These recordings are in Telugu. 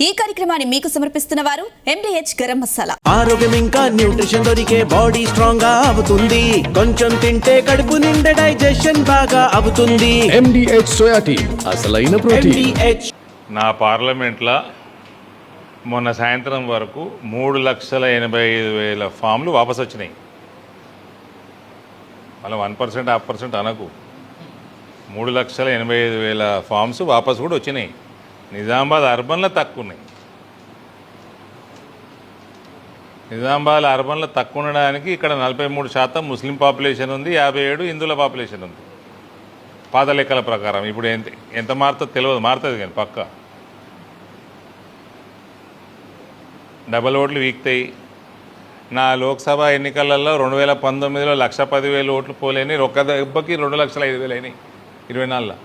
ఈ కార్యక్రమాన్ని మీకు సమర్పిస్తున్న వారు MDH గరం మసాలా. ఆరోగ్యం ఇంకా న్యూట్రిషన్ దొరికే బాడీ స్ట్రాంగ్ గా అవుతుంది. కొంచెం తింటే కడుపు నిండా డైజెషన్ బాగా అవుతుంది. MDH సోయా టీ అసలైన ప్రోటీన్. MDH నా పార్లమెంట్లో మొన్న సాయంత్రం వరకు 3,85,000 ఫామ్లు వాపసు వచ్చినాయి. మళ్ళీ 1% 1/2% అనకు, 3,85,000 ఫామ్స్ వాపసు కూడా వచ్చినాయి. నిజామాబాద్ అర్బన్లో తక్కువ ఉన్నాయి. నిజామాబాద్ అర్బన్లో తక్కువ ఉండడానికి ఇక్కడ 43% ముస్లిం పాపులేషన్ ఉంది, 57 హిందువుల పాపులేషన్ ఉంది. పాత లెక్కల ప్రకారం ఇప్పుడు ఎంత మారుతుందో తెలియదు, మారుతుంది కానీ పక్క డబల్ ఓట్లు వీక్తాయి. నా లోక్సభ ఎన్నికలలో 2019లో 1,10,000 ఓట్లు పోలేని, ఒక్క దెబ్బకి 2,05,000 అయినాయి 24లో.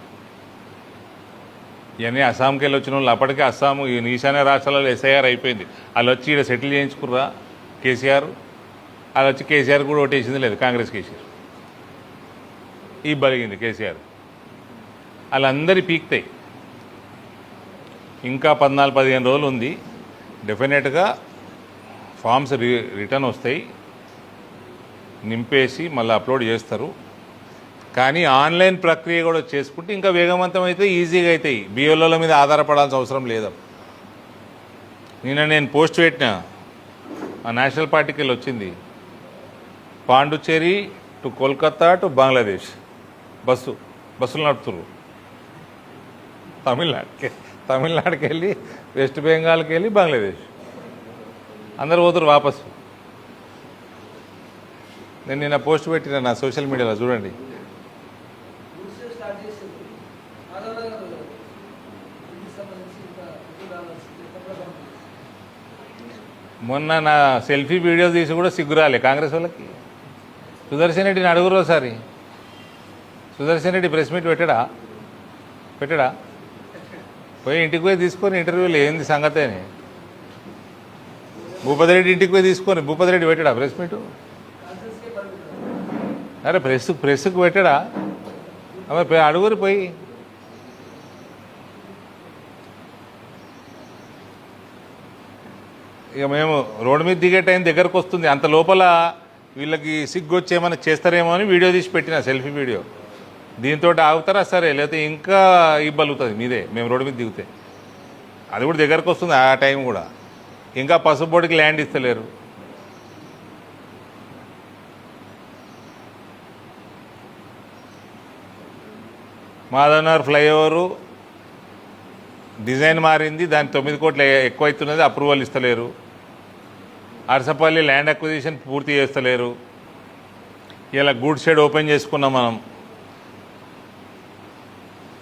ఇవన్నీ అస్సాంకి వెళ్ళి వచ్చిన వాళ్ళు అప్పటికే అస్సాము ఈశాన్య రాష్ట్రాలలో SIR అయిపోయింది. వాళ్ళు వచ్చి ఇక్కడ సెటిల్ చేయించుకుర్రా కేసీఆర్, వాళ్ళు వచ్చి కేసీఆర్ కూడా ఓటేసింది లేదు, కాంగ్రెస్ కేసీఆర్ ఈ బలిగింది కేసీఆర్. వాళ్ళందరి పీక్తాయి. ఇంకా 14-15 రోజులు ఉంది. డెఫినెట్గా ఫామ్స్ రిటర్న్ వస్తాయి, నింపేసి మళ్ళీ అప్లోడ్ చేస్తారు. కానీ ఆన్లైన్ ప్రక్రియ కూడా చేసుకుంటే ఇంకా వేగవంతం అయితే ఈజీగా అవుతాయి. బిఎల్ఓల మీద ఆధారపడాల్సిన అవసరం లేదు. నేను పోస్ట్ పెట్టిన ఆ నేషనల్ పార్టీకి వెళ్ళి వచ్చింది, పాండుచేరి టు కోల్కతా టు బంగ్లాదేశ్ బస్సులు నడుపుతున్నారు. తమిళనాడుకి వెళ్ళి వెస్ట్ బెంగాల్కి వెళ్ళి బంగ్లాదేశ్ అందరు పోతురు వాపసు. నేను నిన్న పోస్ట్ పెట్టిన నా సోషల్ మీడియాలో చూడండి. మొన్న నా సెల్ఫీ వీడియోస్ తీసి కూడా సిగ్గురాలే కాంగ్రెస్ వాళ్ళకి. సుదర్శన్ రెడ్డిని అడుగురు ఒకసారి. సుదర్శన్ రెడ్డి ప్రెస్ మీట్ పెట్టడా పోయి ఇంటికి పోయి తీసుకొని ఇంటర్వ్యూలు ఏంది సంగతి అని. భూపతి రెడ్డి ఇంటికి పోయి తీసుకొని భూపతి రెడ్డి పెట్టడా ప్రెస్ మీటు? అరే ప్రెస్కు పెట్టడా? అమ్మ అడుగురు పోయి. ఇక మేము రోడ్డు మీద దిగే టైం దగ్గరకు వస్తుంది, అంత లోపల వీళ్ళకి సిగ్గు వచ్చి ఏమైనా చేస్తారేమో అని వీడియో తీసి పెట్టిన, సెల్ఫీ వీడియో. దీంతో ఆగుతారా సరే, లేకపోతే ఇంకా ఇబ్బంది మీదే మేము రోడ్డు మీద దిగితే. అది కూడా దగ్గరకు వస్తుంది ఆ టైం కూడా. ఇంకా పసుపు బోర్డుకి ల్యాండ్ ఇస్తలేరు. మాధవనగర్ ఫ్లైఓవరు డిజైన్ మారింది, దాని 9 కోట్లు ఎక్కువ అవుతున్నది, అప్రూవల్ ఇస్తలేరు. అరసపల్లి ల్యాండ్ అక్విజిషన్ పూర్తి చేస్తలేరు. ఇలా గూడ్ షెడ్ ఓపెన్ చేసుకున్నాం మనం.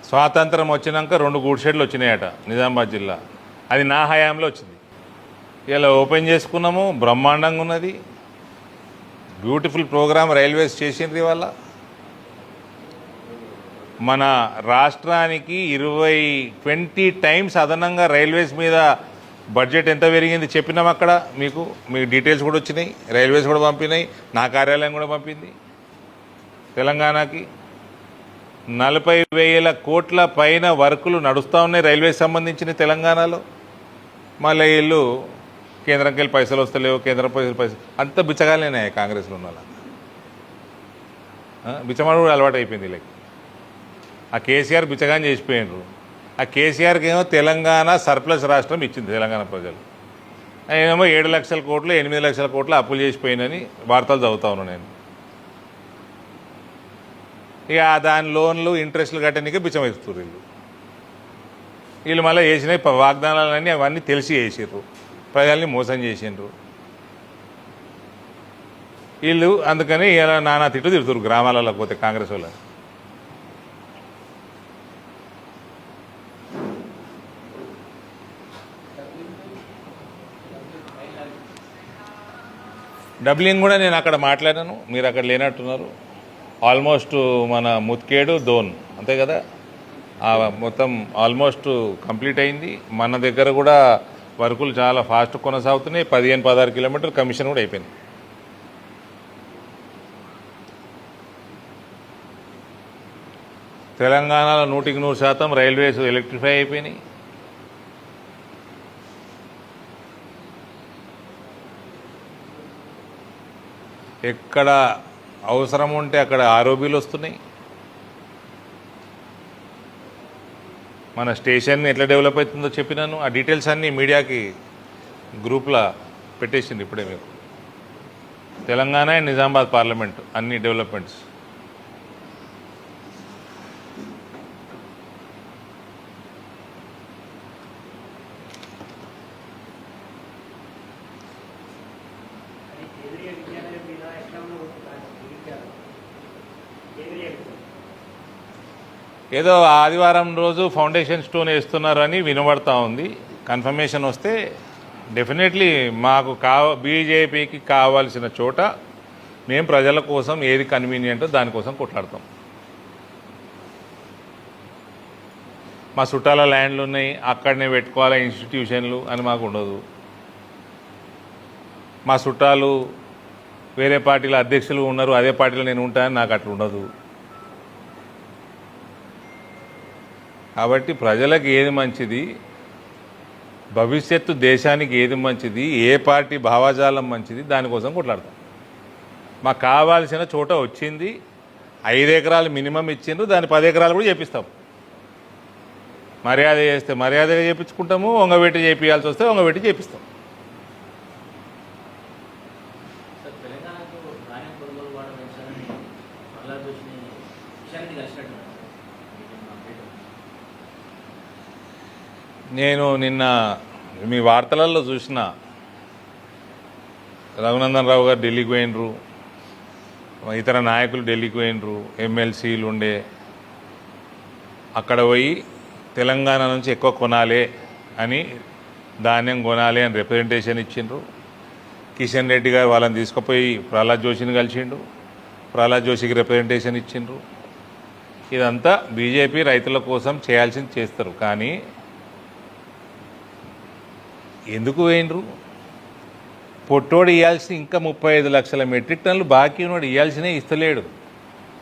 స్వాతంత్రం వచ్చినాక 2 గూడ్ షెడ్లు వచ్చినాయట నిజామాబాద్ జిల్లా, అది నా హయాంలో వచ్చింది. ఇలా ఓపెన్ చేసుకున్నాము, బ్రహ్మాండంగా ఉన్నది. బ్యూటిఫుల్ ప్రోగ్రామ్ రైల్వేస్ చేసిండ్రు ఇవాళ. మన రాష్ట్రానికి 20 టైమ్స్ అదనంగా రైల్వేస్ మీద బడ్జెట్ ఎంత పెరిగింది చెప్పినాం అక్కడ. మీకు డీటెయిల్స్ కూడా వచ్చినాయి, రైల్వేస్ కూడా పంపినాయి, నా కార్యాలయం కూడా పంపింది. తెలంగాణకి 40,000 కోట్ల పైన వర్కులు నడుస్తూ ఉన్నాయి రైల్వేస్ సంబంధించిన తెలంగాణలో. మళ్ళీ వీళ్ళు కేంద్రంకి వెళ్ళి పైసలు వస్తలేవు, కేంద్రం పైసలు అంత బిచ్చగాలేనే కాంగ్రెస్లో ఉన్న వాళ్ళ. బిచ్చమాడు కూడా అలవాటు అయిపోయింది వీళ్ళకి. ఆ కేసీఆర్ బిచ్చగాని చేసిపోయినారు. ఆ కేసీఆర్కి ఏమో తెలంగాణ సర్ప్లస్ రాష్ట్రం ఇచ్చింది తెలంగాణ ప్రజలు. ఏమో 7 లక్షల కోట్లు 8 లక్షల కోట్లు అప్పులు చేసిపోయినని వార్తలు చదువుతా ఉన్నాను నేను. ఇక దాని లోన్లు ఇంట్రెస్ట్లు కట్టడానికి బిచ్చం వేస్తున్నారు వీళ్ళు. మళ్ళీ చేసిన వాగ్దానాలన్నీ అవన్నీ తెలిసి చేసిర్రు, ప్రజల్ని మోసం చేసిండ్రు వీళ్ళు. అందుకని ఇలా నానా తిడుతున్నారు గ్రామాలలో పోతే కాంగ్రెస్ వాళ్ళు. డబ్లింగ్ కూడా నేను అక్కడ మాట్లాడాను, మీరు అక్కడ లేనట్టున్నారు. ఆల్మోస్ట్ మన ముత్కేడు దోన్ అంతే కదా, మొత్తం ఆల్మోస్ట్ కంప్లీట్ అయింది. మన దగ్గర కూడా వర్కులు చాలా ఫాస్ట్ కొనసాగుతున్నాయి. 15-16 కిలోమీటర్లు కమిషన్ కూడా అయిపోయింది. తెలంగాణలో 100% రైల్వేస్ ఎలక్ట్రిఫై అయిపోయినాయి. ఎక్కడ అవసరం ఉంటే అక్కడ ఆరోపీలు వస్తున్నాయి. మన స్టేషన్ ఎట్లా డెవలప్ అవుతుందో చెప్పినాను. ఆ డీటెయిల్స్ అన్నీ మీడియాకి గ్రూప్లో పెట్టేసింది ఇప్పుడే మీకు. తెలంగాణ అండ్ నిజామాబాద్ పార్లమెంట్ అన్ని డెవలప్మెంట్స్. ఏదో ఆదివారం రోజు ఫౌండేషన్ స్టోన్ వేస్తున్నారు అని వినబడతా ఉంది. కన్ఫర్మేషన్ వస్తే డెఫినెట్లీ మాకు బీజేపీకి కావాల్సిన చోట మేము ప్రజల కోసం ఏది కన్వీనియంటో దానికోసం కొట్లాడతాం. మా చుట్టాల ల్యాండ్లు ఉన్నాయి, అక్కడనే పెట్టుకోవాలా ఇన్స్టిట్యూషన్లు అని మాకు ఉండదు. మా చుట్టాలు వేరే పార్టీల అధ్యక్షులు ఉన్నారు, అదే పార్టీలో నేను ఉంటానని నాకు అట్లా ఉండదు. కాబట్టి ప్రజలకు ఏది మంచిది, భవిష్యత్తు దేశానికి ఏది మంచిది, ఏ పార్టీ భావజాలం మంచిది, దానికోసం కొట్లాడతాం. మాకు కావాల్సిన చోట వచ్చింది. 5 ఎకరాలు మినిమం ఇచ్చిండ్రు, దాన్ని 10 ఎకరాలు కూడా చేపిస్తాం. మర్యాద చేస్తే మర్యాదగా చేయించుకుంటాము, వంగబెట్టి చేయించాల్సి వస్తే వంగబెట్టి చేపిస్తాం. నేను నిన్న మీ వార్తలలో చూసిన రఘునందన్ రావు గారు ఢిల్లీకి పోయినరు, ఇతర నాయకులు ఢిల్లీకి పోయినరు, ఎమ్మెల్సీలు ఉండే. అక్కడ పోయి తెలంగాణ నుంచి ఎక్కువ కొనాలి అని, ధాన్యం కొనాలి అని రిప్రజెంటేషన్ ఇచ్చిండ్రు. కిషన్ రెడ్డి గారు వాళ్ళని తీసుకుపోయి ప్రహ్లాద్ జోషిని కలిసిండు, ప్రహ్లాద్ జోషికి రిప్రజెంటేషన్ ఇచ్చిండ్రు. ఇదంతా బీజేపీ రైతుల కోసం చేయాల్సింది చేస్తారు. కానీ ఎందుకు వేయండ్రు? పొట్టోడు ఇవ్వాల్సి ఇంకా 35 లక్షల మెట్రిక్ టన్నులు బాకీ ఉన్నాడు, ఇవ్వాల్సినే ఇస్తలేడు.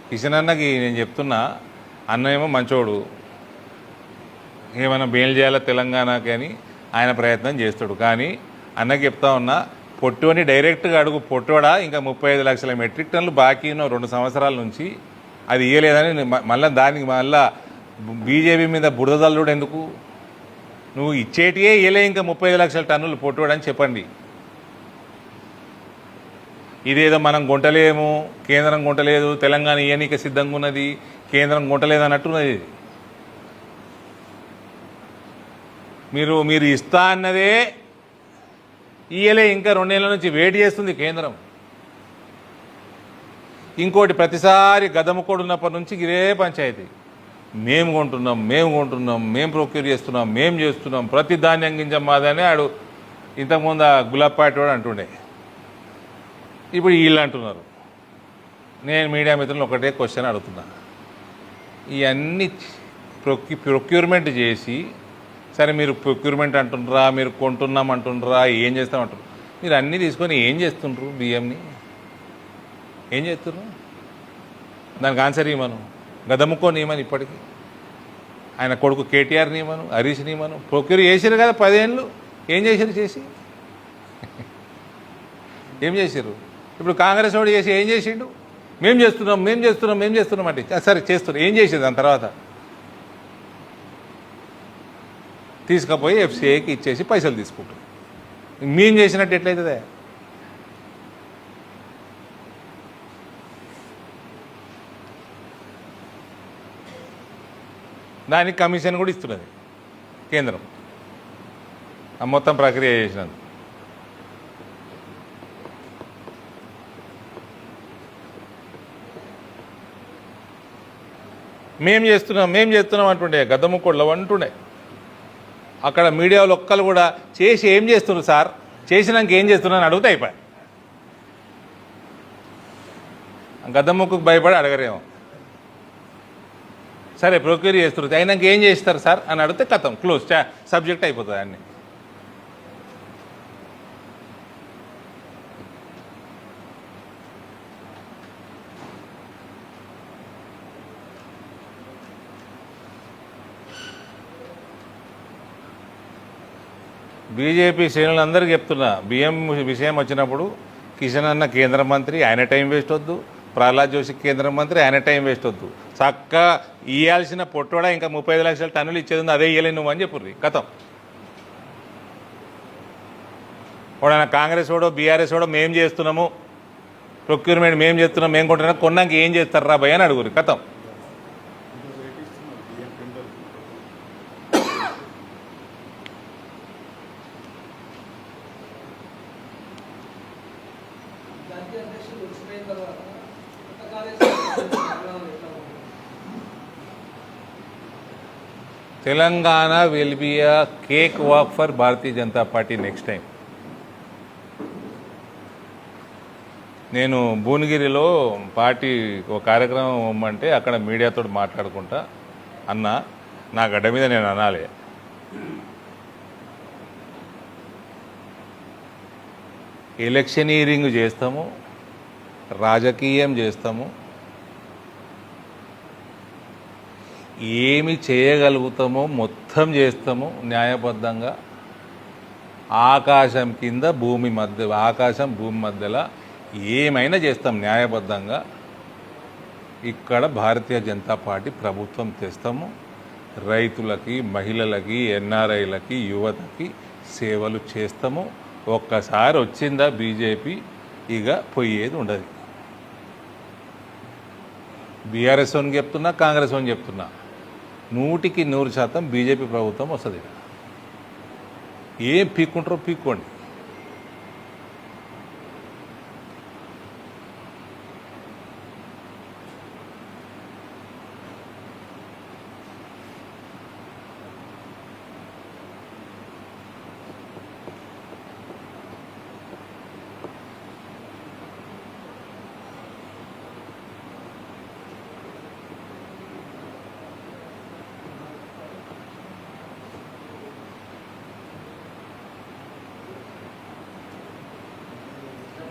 కిషన్ అన్నకి నేను చెప్తున్నా, అన్న ఏమో మంచోడు, ఏమైనా బేలు చేయాలా తెలంగాణకి అని ఆయన ప్రయత్నం చేస్తాడు. కానీ అన్నకి చెప్తా ఉన్నా, పొట్టోని డైరెక్ట్గా అడుగు, పొట్టోడా ఇంకా 35 లక్షల మెట్రిక్ టన్నులు బాకీ ఉన్న 2 సంవత్సరాల నుంచి అది ఇవ్వలేదని మళ్ళీ దానికి మళ్ళా బీజేపీ మీద బురదల్లుడు ఎందుకు? నువ్వు ఇచ్చేటియే ఇవ్వలే, ఇంకా 35 లక్షల టన్నులు పొట్టోడని చెప్పండి. ఇదేదో మనం గుంటలేము, కేంద్రం గుంటలేదు, తెలంగాణ ఇయ్యనీక సిద్ధంగా ఉన్నది, కేంద్రం గుంటలేదు అన్నట్టున్నది. మీరు ఇస్తా అన్నదే ఇయ్యలే, ఇంకా 2 నెలల నుంచి వెయిట్ చేస్తుంది కేంద్రం. ఇంకోటి, ప్రతిసారి గదముకోడు ఉన్నప్పటి నుంచి ఇదే పంచాయతీ. మేము కొంటున్నాం, మేము ప్రొక్యూర్ చేస్తున్నాం, మేము చేస్తున్నాం, ప్రతి ధాన్యం గింజ మాదనే ఆడు ఇంతకుముందు ఆ గులాబ్పాటి వాడు అంటుండే, ఇప్పుడు వీళ్ళు అంటున్నారు. నేను మీడియా మిత్రులను ఒకటే క్వశ్చన్ అడుగుతున్నా, ఇవన్నీ ప్రొక్యూర్మెంట్ చేసి, సరే మీరు ప్రొక్యూర్మెంట్ అంటుండ్రా, మీరు కొంటున్నాం అంటుండ్రా, ఏం చేస్తామంటారు? మీరు అన్నీ తీసుకొని ఏం చేస్తుండ్రు? బియ్యంని ఏం చేస్తున్నారు? దానికి ఆన్సర్ ఇవ్వను. గదముకో నియమని ఇప్పటికీ ఆయన కొడుకు కేటీఆర్ నియమను, హరీష్ నియమను ప్రొక్యూర్ చేసారు కదా 10 ఏళ్ళు. ఏం చేశారు? చేసి ఏం చేశారు? ఇప్పుడు కాంగ్రెస్ వాడు చేసి ఏం చేసిండు? మేము చేస్తున్నాం అంటే సరే చేస్తున్నారు, ఏం చేసేది? దాని తర్వాత తీసుకుపోయి ఎఫ్సిఐకి ఇచ్చేసి పైసలు తీసుకుంటారు. మేము చేసినట్టు ఎట్లయితుందే? దానికి కమిషన్ కూడా ఇస్తున్నది కేంద్రం, ఆ మొత్తం ప్రక్రియ చేసినందుకు. మేము చేస్తున్నాం అంటుండే, గద్దముకోళ్ళు అంటుండే. అక్కడ మీడియాలో ఒక్కరు కూడా చేసి ఏం చేస్తున్నారు సార్, చేసినాక ఏం చేస్తున్నారని అడిగితే అయిపోయి. గద్దముక్కుకు భయపడి అడగరేమో. సరే ప్రొక్యూర్ చేస్తున్నారు, అయినాక ఏం చేస్తారు సార్ అని అడిగితే కథం, క్లోజ్, సబ్జెక్ట్ అయిపోతుంది అన్నీ. బీజేపీ శ్రేణులందరికీ చెప్తున్నా, బియ్యం విషయం వచ్చినప్పుడు కిషన్ అన్న కేంద్ర మంత్రి, ఆయన టైం వేస్ట్ వద్దు. ప్రహ్లాద్ జోషి కేంద్ర మంత్రి, ఆయన టైం వేస్ట్ వద్దు. చక్కగా ఇవ్వాల్సిన పొట్టోడా ఇంకా 35 లక్షల టన్నులు ఇచ్చేది ఉంది, అదే ఇవ్వలే నువ్వు అని చెప్పుర్రి కథం. వాడైనా కాంగ్రెస్ వాడో బీఆర్ఎస్ వాడో మేము చేస్తున్నాము ప్రొక్యూర్మెంట్, మేము చేస్తున్నాం, మేము కొంటున్నాం, కొన్నాక ఏం చేస్తారా భయ అని అడుగురు కథం. Telangana will be a cake walk for Bharatiya Janata party next time. నేను భువనగిరిలో పార్టీ ఒక కార్యక్రమం ఇవ్వమంటే అక్కడ మీడియాతో మాట్లాడుకుంటా అన్న నా గడ్డ మీద నేను అనాలి, ఎలక్షనీరింగ్ చేస్తాము, రాజకీయం చేస్తాము, ఏమి చేయగలుగుతామో మొత్తం చేస్తాము న్యాయబద్ధంగా. ఆకాశం కింద భూమి మధ్య, ఆకాశం భూమి మధ్యలో ఏమైనా చేస్తాం న్యాయబద్ధంగా. ఇక్కడ భారతీయ జనతా పార్టీ ప్రభుత్వం తెస్తాము. రైతులకి, మహిళలకి, ఎన్ఆర్ఐలకి, యువతకి సేవలు చేస్తాము. ఒక్కసారి వచ్చిందా బీజేపీ ఇక పోయేది ఉండదు. బీఆర్ఎస్ అని చెప్తున్నా, కాంగ్రెస్ అని చెప్తున్నా, 100% బీజేపీ ప్రభుత్వం వస్తుంది. ఏం పీక్కుంటారో పీక్కోండి.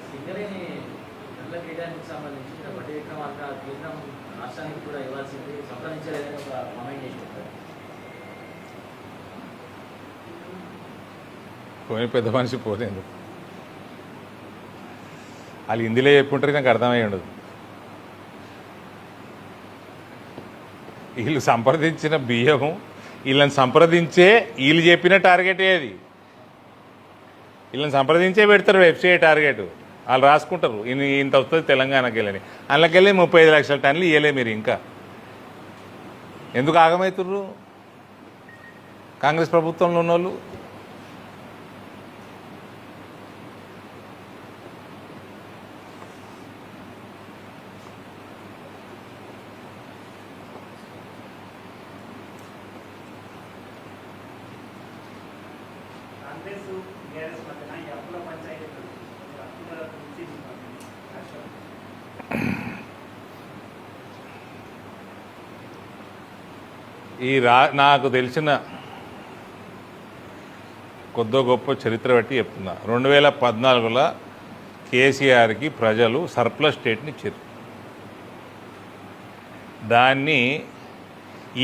సింగరేణి నల్ల క్రీడానికి సంబంధించి వడ్డీ విక్రమార్క కేంద్రం రాష్ట్రానికి కూడా ఇవ్వాల్సింది సంప్రదించలేదని ఒక కామెంట్ చేసినారు. పోయి పెద్ద మనిషి పోలేదు, వాళ్ళు హిందీలో చెప్పుకుంటారు, నాకు అర్థమై ఉండదు. వీళ్ళు సంప్రదించిన బియ్యము వీళ్ళని సంప్రదించే, వీళ్ళు చెప్పిన టార్గెట్ ఏది, వీళ్ళని సంప్రదించే పెడతారు వెబ్సైట్ టార్గెట్. వాళ్ళు రాసుకుంటారు ఇంత వస్తుంది తెలంగాణకి వెళ్ళని, అందులోకెళ్ళి 35 లక్షల టన్నులు ఇవ్వలే. మీరు ఇంకా ఎందుకు ఆగమవుతుర్రు కాంగ్రెస్ ప్రభుత్వంలో ఉన్నోళ్ళు? నాకు తెలిసిన కొద్దో గొప్ప చరిత్ర బట్టి చెప్తున్నా, 2014లో కేసీఆర్కి ప్రజలు సర్ప్లస్ స్టేట్ని ఇచ్చారు. దాన్ని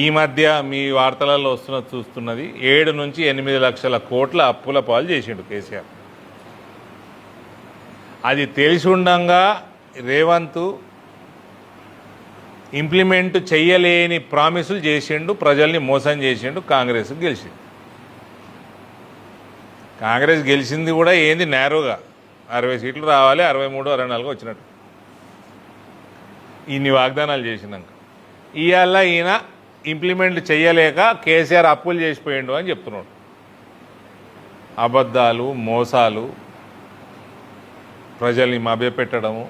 ఈ మధ్య మీ వార్తలలో చూస్తున్నది 7 నుంచి 8 లక్షల కోట్ల అప్పుల పాలు చేసిండు కేసీఆర్. అది తెలిసి ఉండంగా రేవంత్ ఇంప్లిమెంట్ చెయ్యలేని ప్రామిసులు చేసిండు, ప్రజల్ని మోసం చేసిండు, కాంగ్రెస్ గెలిచింది. కాంగ్రెస్ గెలిచింది కూడా ఏంది నేరోగా, 60 సీట్లు రావాలి, 63, 64 వచ్చినట్టు ఇన్ని వాగ్దానాలు చేసినాక ఇవాళ ఈయన ఇంప్లిమెంట్ చెయ్యలేక కేసీఆర్ అప్పులు చేసిపోయిండు అని చెప్తున్నాడు. అబద్ధాలు, మోసాలు, ప్రజల్ని మభ్యపెట్టడము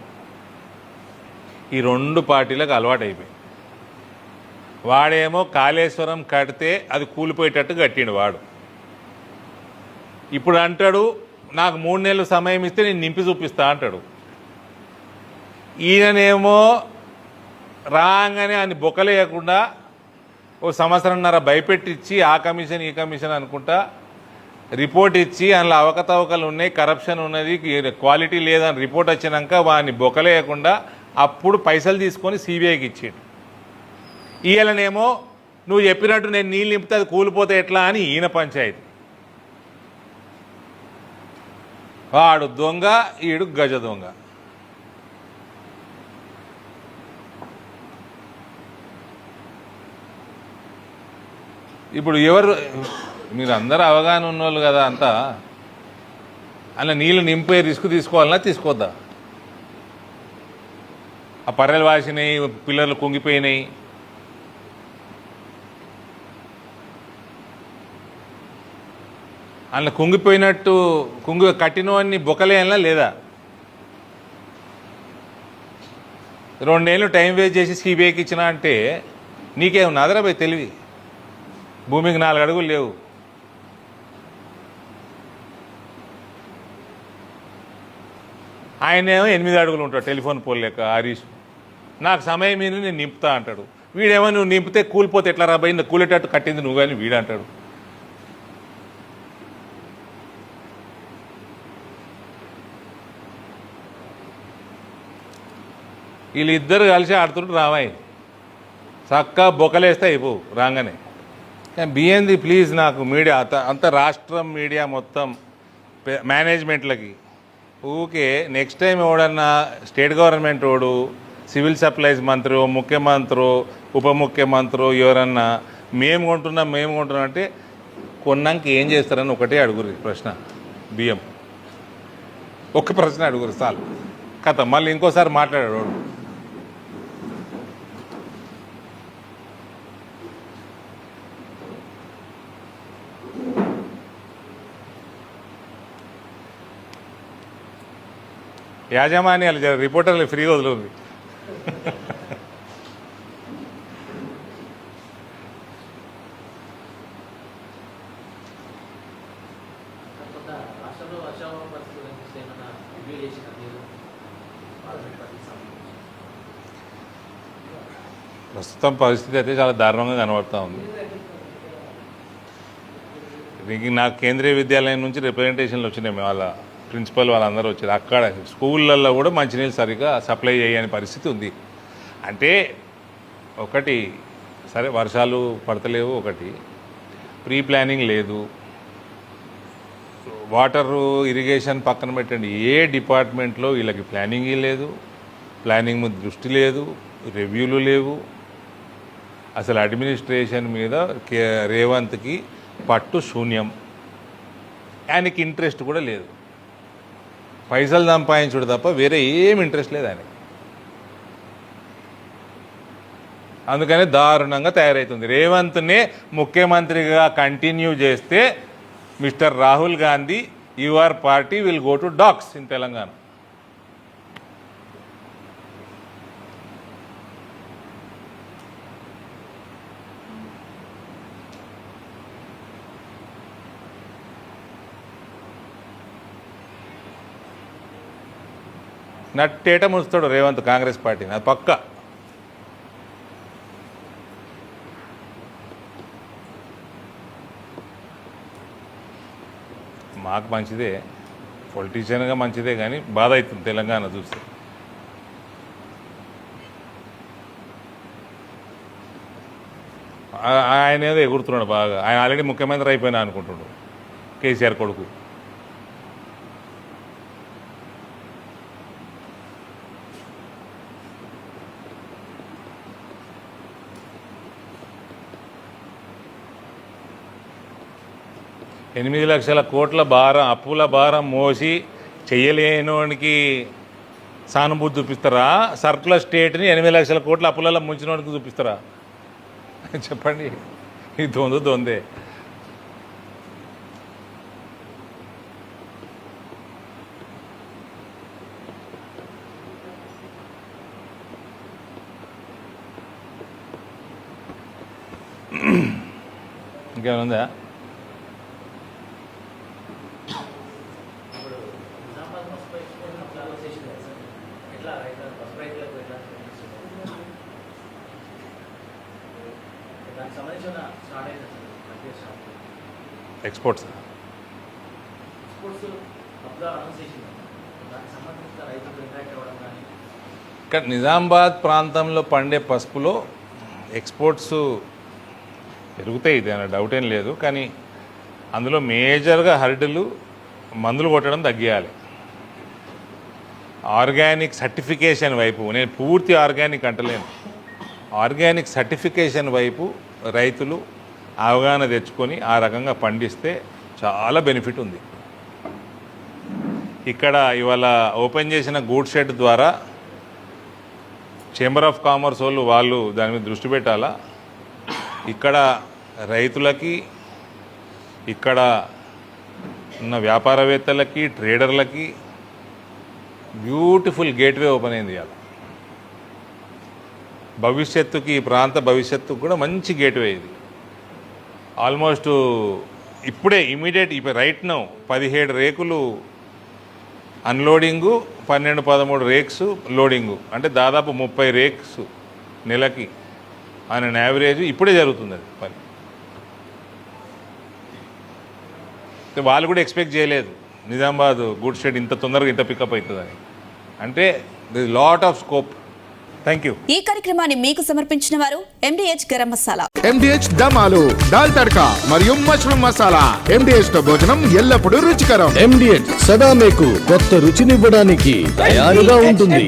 ఈ 2 పార్టీలకు అలవాటు అయిపోయింది. వాడేమో కాళేశ్వరం కడితే అది కూలిపోయేటట్టు కట్టిండు వాడు. ఇప్పుడు అంటాడు నాకు 3 నెలలు సమయం ఇస్తే నేను నింపి చూపిస్తా అంటాడు. ఈయననేమో రాగానే అని బొక్కలేయకుండా 1 సంవత్సరంన్నర భయపెట్టించి ఆ కమిషన్ ఈ కమిషన్ అనుకుంటా రిపోర్ట్ ఇచ్చి అందులో అవకతవకలు ఉన్నాయి, కరప్షన్ ఉన్నది, క్వాలిటీ లేదని రిపోర్ట్ వచ్చినాక వాడిని బొక్కలేయకుండా అప్పుడు పైసలు తీసుకొని సిబిఐకి ఇచ్చాడు. ఈయననేమో నువ్వు చెప్పినట్టు నేను నీళ్ళు నింపితే అది కూలిపోతే ఎట్లా అని ఈయన పంచాయతీ. వాడు దొంగ, ఈడు గజ దొంగ. ఇప్పుడు మీరు అందరూ అవగాహన ఉన్నోళ్ళు కదా అంతా, అలా నీళ్ళు నింపే రిస్క్ తీసుకోవాలన్నా తీసుకోవద్దా? ఆ పర్రెలు వాసినాయి, పిల్లలు కుంగిపోయినాయి. అలా కుంగిపోయినట్టు కట్టినవన్నీ బొక్కలేనా లేదా? 2 ఏళ్ళు టైం వేస్ట్ చేసి సిబిఐకి ఇచ్చినా అంటే నీకేమన్నా అదరాబాయ్ తెలివి? భూమికి 4 అడుగులు లేవు. ఆయనేమో 8 అడుగులు ఉంటాడు టెలిఫోన్ పోల్ లెక్క హరీష్. నాకు సమయం మీద నేను నింపుతా అంటాడు. వీడేమో నువ్వు నింపితే కూలిపోతే ఎట్లా రాబాయి, కూలేటట్టు కట్టింది నువ్వు కానీ వీడు అంటాడు. వీళ్ళిద్దరు కలిసి ఆడుతుంటారు రామాయి. చక్కగా బొక్కలేస్తే అయిపోవు రాగానే. బియ్యంది ప్లీజ్ నాకు మీడియా అంత రాష్ట్రం మీడియా మొత్తం మేనేజ్మెంట్లకి ఊకే నెక్స్ట్ టైం ఎవడన్నా స్టేట్ గవర్నమెంట్ వాడు, సివిల్ సప్లైస్ మంత్రి, ముఖ్యమంత్రి, ఉప ముఖ్యమంత్రి ఎవరన్నా మేము కొంటున్నాం అంటే కొన్నాక ఏం చేస్తారని ఒకటే అడుగురు ప్రశ్న. బియ్యం ఒక్క ప్రశ్న అడుగురు చాలు, కథ మళ్ళీ ఇంకోసారి మాట్లాడాడు వాడు. యాజమాన్యాలు రిపోర్టర్లు ఫ్రీగా వదిలేదు. రాష్ట్రంలో వర్షాభావ పరిస్థితులు కనిపిస్తే ఏమన్నా రివ్యూ చేసిన మీరు పార్లమెంట్ పార్టీకి సంబంధించి? ప్రస్తుతం పరిస్థితి అయితే చాలా దారుణంగా కనబడుతూ ఉంది. నాకు కేంద్రీయ విద్యాలయం నుంచి రిప్రజెంటేషన్లు వచ్చినాయి. వాళ్ళ ప్రిన్సిపల్ వాళ్ళందరూ వచ్చారు. అక్కడ స్కూళ్ళల్లో కూడా మంచినీళ్ళు సరిగ్గా సప్లై చేయని పరిస్థితి ఉంది. అంటే ఒకటి సరే వర్షాలు పడతలేవు, ఒకటి ప్రీ ప్లానింగ్ లేదు, వాటరు ఇరిగేషన్ పక్కన పెట్టండి, ఏ డిపార్ట్మెంట్లో వీళ్ళకి ప్లానింగ్ లేదు, ప్లానింగ్ మీద దృష్టి లేదు, రివ్యూలు లేవు. అసలు అడ్మినిస్ట్రేషన్ మీద రేవంత్కి పట్టు శూన్యం. ఆయనకి ఇంట్రెస్ట్ కూడా లేదు, పైసలు సంపాదించుడు తప్ప వేరే ఏం ఇంట్రెస్ట్ లేదు ఆయనకి. అందుకని దారుణంగా తయారవుతుంది. రేవంత్నే ముఖ్యమంత్రిగా కంటిన్యూ చేస్తే mister Rahul Gandhi your party will go to dogs in Telangana. నట్టేట ముస్తాడు రేవంత్ కాంగ్రెస్ పార్టీని, అది పక్క. మాకు మంచిదే, పొలిటీషియన్గా మంచిదే, కానీ బాధ అవుతుంది తెలంగాణ చూస్తే. ఆయన ఏదో ఎగురుతున్నాడు బాగా. ఆయన ఆల్రెడీ ముఖ్యమంత్రి అయిపోయినా అనుకుంటున్నాడు, కేసీఆర్ కొడుకు. $8 లక్షల కోట్ల భారం, అప్పుల భారం మోసి చెయ్యలేనోనికి సానుభూతి చూపిస్తారా? సర్కులర్ స్టేట్ని 8 లక్షల కోట్ల అప్పులలో ముంచినోడికి చూపిస్తారా? చెప్పండి. ఇది దొందే. ఇంకేమైనా ఎక్స్పోర్ట్స్ ఇక్కడ నిజామాబాద్ ప్రాంతంలో పండే పసుపులో ఎక్స్పోర్ట్స్ పెరుగుతాయి, ఇది అన్న డౌట్ ఏం లేదు. కానీ అందులో మేజర్గా హర్డులు మందులు కొట్టడం తగ్గియాలి. ఆర్గానిక్ సర్టిఫికేషన్ వైపు, నేను పూర్తి ఆర్గానిక్ అంటలేను, ఆర్గానిక్ సర్టిఫికేషన్ వైపు రైతులు అవగాహన తెచ్చుకొని ఆ రకంగా పండిస్తే చాలా బెనిఫిట్ ఉంది. ఇక్కడ ఇవాళ ఓపెన్ చేసిన గూడ్ షెడ్ ద్వారా చేంబర్ ఆఫ్ కామర్స్ వాళ్ళు దాని మీద దృష్టి పెట్టాలా. ఇక్కడ రైతులకి, ఇక్కడ ఉన్న వ్యాపారవేత్తలకి, ట్రేడర్లకి బ్యూటిఫుల్ గేట్వే ఓపెన్ అయింది ఇవాళ. భవిష్యత్తుకి, ఈ ప్రాంత భవిష్యత్తుకు కూడా మంచి గేట్వే ఇది. ఆల్మోస్ట్ ఇప్పుడే ఇమీడియట్ ఇప్పుడు రైట్ నౌ 17 రేకులు అన్లోడింగు, 12-13 రేక్స్ లోడింగు, అంటే దాదాపు 30 రేక్స్ నెలకి అనే యావరేజ్ ఇప్పుడే జరుగుతుంది అది పని. వాళ్ళు కూడా ఎక్స్పెక్ట్ చేయలేదు నిజామాబాద్ గుడ్ షెడ్ ఇంత తొందరగా ఇంత పికప్ అవుతుందని. అంటే this lot of scope. Thank you. ఈ కార్యక్రమాన్ని మీకు సమర్పించిన వారు ఎండిహెచ్ గరం మసాలా, MDH దమాలు, దాల్ తడకా మరియు మష్రూమ్ మసాలా. MDH తో భోజనం ఎల్లప్పుడూ రుచికరం. MDH సదా మీకు కొత్త రుచినివ్వడానికి తయారుగా ఉంటుంది.